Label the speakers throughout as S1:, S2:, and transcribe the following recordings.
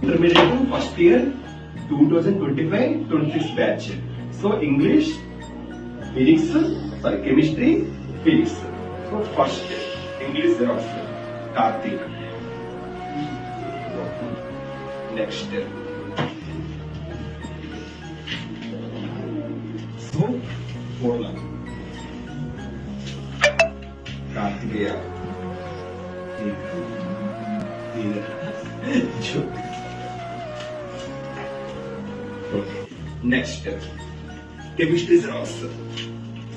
S1: Intermediate first year 2025-26 batch. So English, physics, chemistry, physics. So first English Xerox, Karthik. Next. So Pola, Karthikeya. Next chemistry xerox.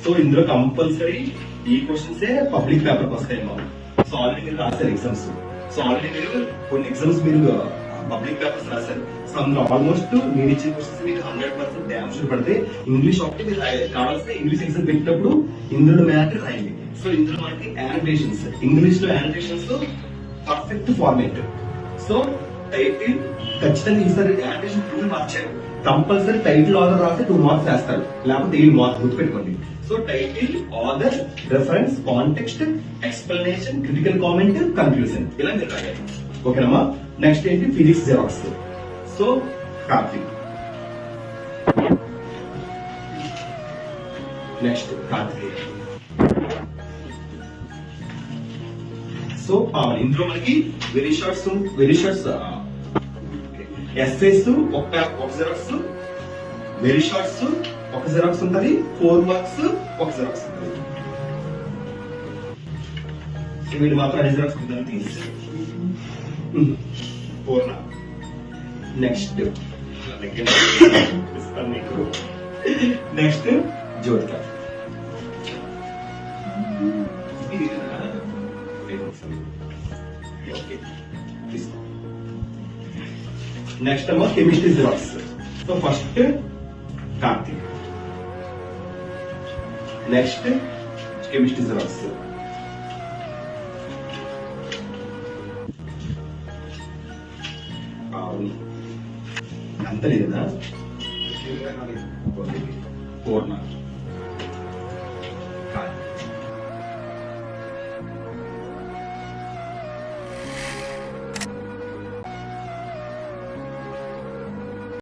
S1: So ఇందులో compulsory ఈ questions public paper వస్తాయి మనం. So already మీరు రాశారు exams. So already మీరు కొన్ని exams మీరు public papers రాశారు. సో అందులో ఆల్మోస్ట్ మీరు ఇచ్చిన క్వశ్చన్స్ మీకు 100% డ్యామ్ షూర్ పడితే ఇంగ్లీష్ ఒకటి మీరు కావాల్సిన ఇంగ్లీష్ ఎగ్జామ్ పెట్టినప్పుడు ఇందులో మ్యాటర్ రాయండి. సో ఇందులో మనకి యానిటేషన్స్, ఇంగ్లీష్ లో యానిటేషన్స్ పర్ఫెక్ట్ ఫార్మేట్. సో టైటిల్ ఖచ్చితంగా ఈసారి యానిటేషన్ 2 మార్చారు. కంపల్సరీ టైటిల్ ఆర్డర్ రాస్తే 2 మార్క్స్ వేస్తారు, లేకపోతే 7 మార్క్స్ గుర్తుపెట్టుకోండి. So title, order, reference, context, explanation, critical comment, conclusion ఇలా మీరు రాయాలి. ఓకేనమ్మా. నెక్స్ట్ ఏంటి physics xerox. So Karthik. Next Karthik. So ఇందులో మనకి వెరీ షార్ట్స్ ఎస్ఏస్ ఒక జిరాక్స్, వెరీ షార్ట్స్ ఒక జిరాక్స్ ఉంటుంది, 4 మార్క్స్ ఒక జిరాక్స్ ఉంటుంది. వీళ్ళు మాత్రం అన్ని జిరాక్స్ ఉందని తీసేసారు. Next next Jyothika. నెక్స్ట్ ఏమో chemistry xerox. So first Karthik. Next chemistry xerox. అంత లేదా పూర్ణ.